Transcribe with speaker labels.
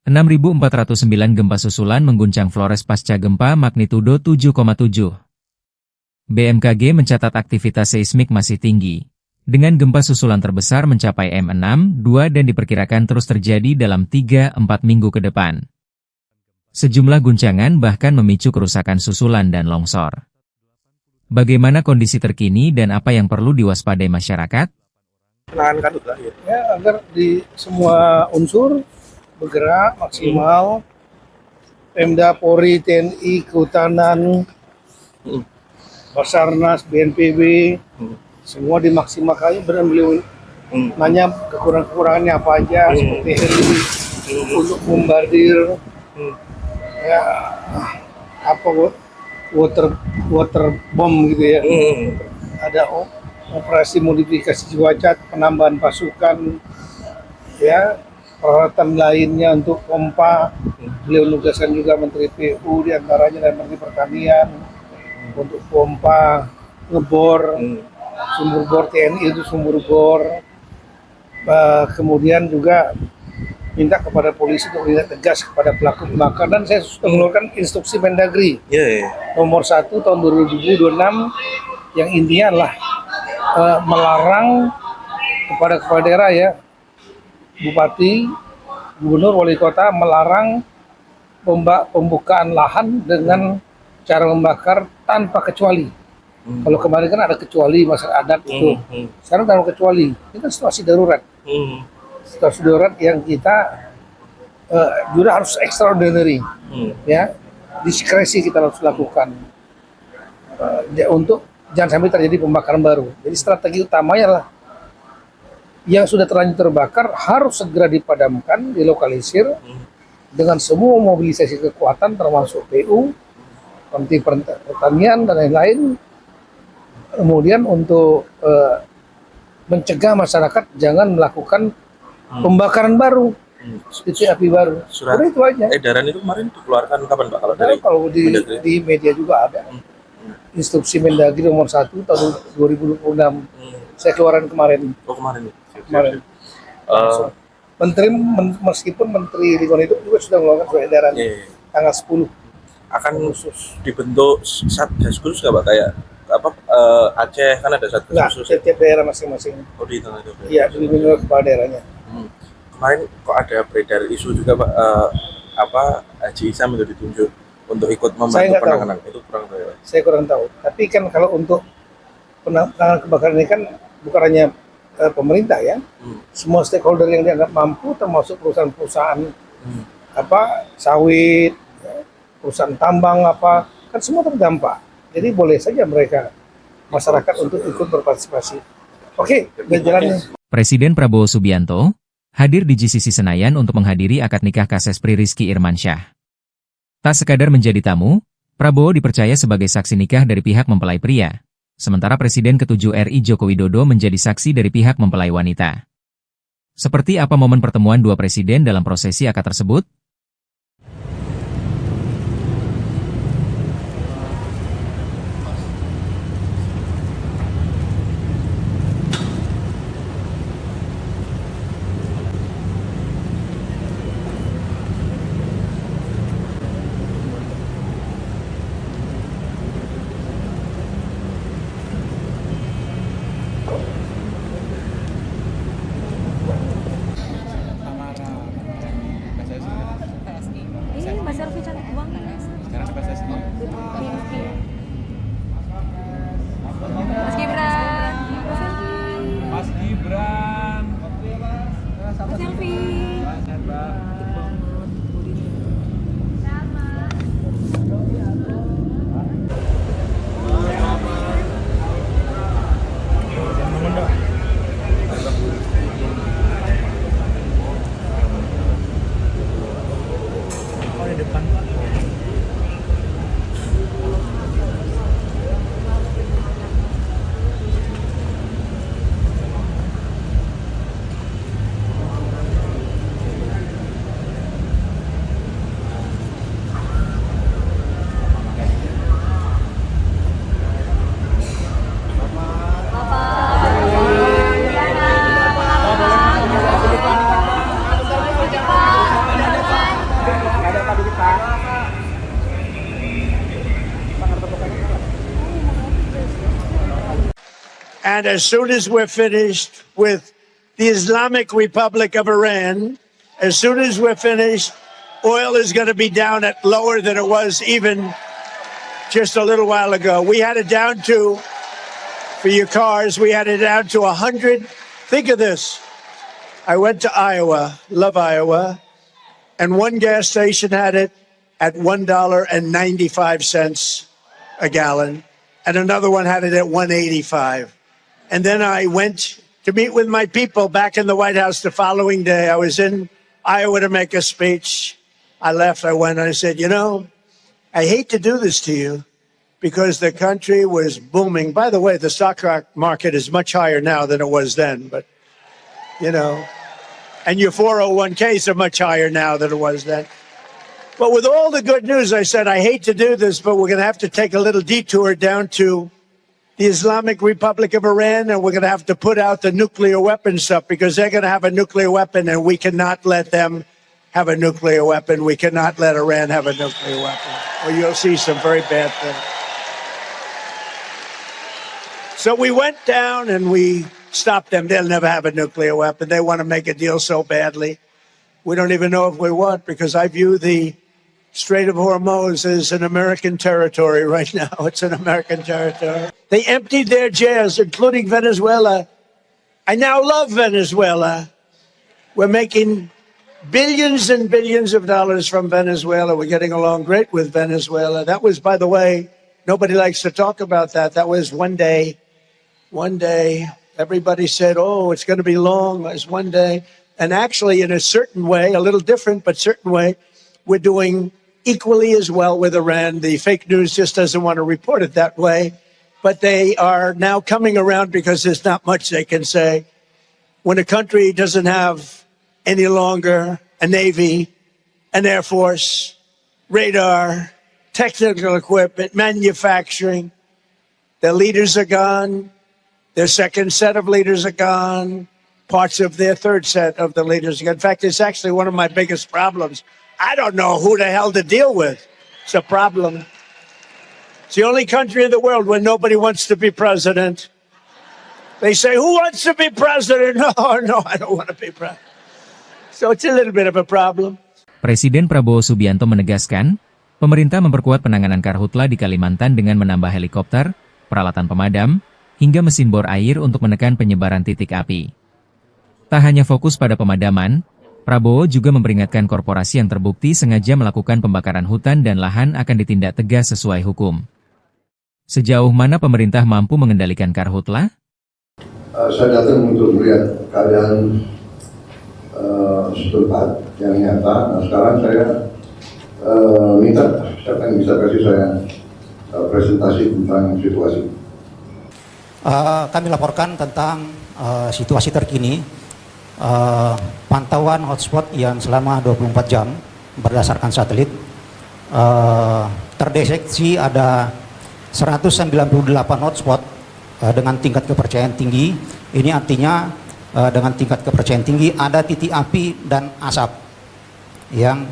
Speaker 1: 6.409 gempa susulan mengguncang Flores pasca gempa magnitudo 7,7. BMKG mencatat aktivitas seismik masih tinggi, dengan gempa susulan terbesar mencapai M6,2 dan diperkirakan terus terjadi dalam 3-4 minggu ke depan. Sejumlah guncangan bahkan memicu kerusakan susulan dan longsor. Bagaimana kondisi terkini dan apa yang perlu diwaspadai masyarakat?
Speaker 2: Penanganan karhutlah ya, agar di semua unsur bergerak maksimal, Pemda, Polri, TNI, Kehutanan, Basarnas, BNPB, semua dimaksimalkan. Benar beliau nanya kekurangannya apa aja, seperti heli untuk bombardir, ya apa water bomb gitu ya. Ada operasi modifikasi cuaca, penambahan pasukan, ya. Peralatan lainnya untuk pompa, beliau nugaskan juga Menteri PU diantaranya dan Menteri Pertanian untuk pompa, ngebor, sumur bor TNI itu sumur bor. Kemudian juga minta kepada polisi untuk tindak tegas kepada pelaku pembakaran, dan saya sudah mengeluarkan instruksi Mendagri nomor 1 tahun 2026 yang intinya adalah melarang kepada kepala daerah ya, Bupati, Gubernur, Wali Kota melarang pembukaan lahan dengan cara membakar tanpa kecuali. Kalau kemarin kan ada kecuali masyarakat adat itu, sekarang tanpa kecuali. Ini kan situasi darurat. Situasi darurat yang kita juga harus extraordinary, ya, diskresi kita harus lakukan untuk jangan sampai terjadi pembakaran baru. Jadi strategi utamanya adalah yang sudah terlanjur terbakar harus segera dipadamkan, dilokalisir dengan semua mobilisasi kekuatan termasuk PU, Menteri Pertanian dan lain-lain. Kemudian untuk mencegah masyarakat jangan melakukan pembakaran baru, titik api baru.
Speaker 3: Surat
Speaker 2: itu aja.
Speaker 3: Edaran itu kemarin dikeluarkan kapan Pak?
Speaker 2: Kalau di media juga ada. Instruksi Mendagri nomor 1 tahun 2026. Saya keluaran kemarin.
Speaker 3: Oh kemarin.
Speaker 2: Kemarin. Meskipun Menteri Lingkungan Hidup juga sudah mengeluarkan surat edaran tanggal 10.
Speaker 3: Akan dibentuk satgas khusus nggak Pak? Kayak apa Aceh kan ada satgas khusus?
Speaker 2: Setiap daerah masing-masing.
Speaker 3: Oh di tengah itu.
Speaker 2: Iya, dilindungi kepala daerahnya.
Speaker 3: Kemarin kok ada beredar isu juga Pak, Haji Isam itu ditunjuk untuk ikut membantu penanganan itu kurang tahu ya? Saya
Speaker 2: kurang tahu. Tapi kan kalau untuk penanganan kebakaran ini kan bukan hanya pemerintah ya, semua stakeholder yang dianggap mampu termasuk perusahaan-perusahaan sawit, perusahaan tambang kan semua terdampak. Jadi boleh saja mereka masyarakat untuk ikut berpartisipasi. Oke, berjalannya.
Speaker 1: Presiden Prabowo Subianto hadir di GCC Senayan untuk menghadiri akad nikah Kasespri Rizky Irmansyah. Tak sekadar menjadi tamu, Prabowo dipercaya sebagai saksi nikah dari pihak mempelai pria. Sementara Presiden ke-7 RI Joko Widodo menjadi saksi dari pihak mempelai wanita. Seperti apa momen pertemuan dua presiden dalam prosesi akad tersebut?
Speaker 4: Mas Selfie cantik banget.
Speaker 5: Sekarang ke PSSI.
Speaker 4: Mas Gibran.
Speaker 5: Mas Gibran.
Speaker 4: Mas Selfie.
Speaker 6: And as soon as we're finished with the Islamic Republic of Iran, as soon as we're finished, oil is going to be down at lower than it was even just a little while ago. We had it down to, for your cars, we had it down to 100. Think of this. I went to Iowa, love Iowa, and one gas station had it at $1.95 a gallon, and another one had it at $1.85. And then I went to meet with my people back in the White House the following day. I was in Iowa to make a speech. I left, I went, and I said, you know, I hate to do this to you because the country was booming. By the way, the stock market is much higher now than it was then, but, you know, and your 401ks are much higher now than it was then. But with all the good news, I said, I hate to do this, but we're going to have to take a little detour down to the Islamic Republic of Iran, and we're going to have to put out the nuclear weapon stuff because they're going to have a nuclear weapon, and we cannot let them have a nuclear weapon. We cannot let Iran have a nuclear weapon, or you'll see some very bad things. So we went down and we stopped them. They'll never have a nuclear weapon. They want to make a deal so badly. We don't even know if we want, because I view the Strait of Hormuz is an American territory right now. It's an American territory. They emptied their jails, including Venezuela. I now love Venezuela. We're making billions and billions of dollars from Venezuela. We're getting along great with Venezuela. That was, by the way, nobody likes to talk about that. That was one day. Everybody said, oh, it's going to be long. It was one day. And actually, in a certain way, a little different, but certain way, we're doing equally as well with Iran. The fake news just doesn't want to report it that way. But they are now coming around because there's not much they can say. When a country doesn't have any longer a Navy, an Air Force, radar, technical equipment, manufacturing, their leaders are gone. Their second set of leaders are gone. Parts of their third set of the leaders. In fact, it's actually one of my biggest problems. I don't know who the hell to deal with. It's a problem. It's the only country in the world where nobody wants to be president. They say, who wants to be president? No, I don't want to be president. So it's a little bit of a problem.
Speaker 1: Presiden Prabowo Subianto menegaskan, pemerintah memperkuat penanganan karhutla di Kalimantan dengan menambah helikopter, peralatan pemadam, hingga mesin bor air untuk menekan penyebaran titik api. Tak hanya fokus pada pemadaman, Prabowo juga memperingatkan korporasi yang terbukti sengaja melakukan pembakaran hutan dan lahan akan ditindak tegas sesuai hukum. Sejauh mana pemerintah mampu mengendalikan karhutla?
Speaker 7: Saya datang untuk melihat keadaan setempat yang nyata. Nah, sekarang saya minta siapa yang bisa kasih saya presentasi tentang situasi.
Speaker 8: Kami laporkan tentang situasi terkini, pantauan hotspot yang selama 24 jam berdasarkan satelit, terdeteksi ada 198 hotspot dengan tingkat kepercayaan tinggi. Ini artinya dengan tingkat kepercayaan tinggi ada titik api dan asap yang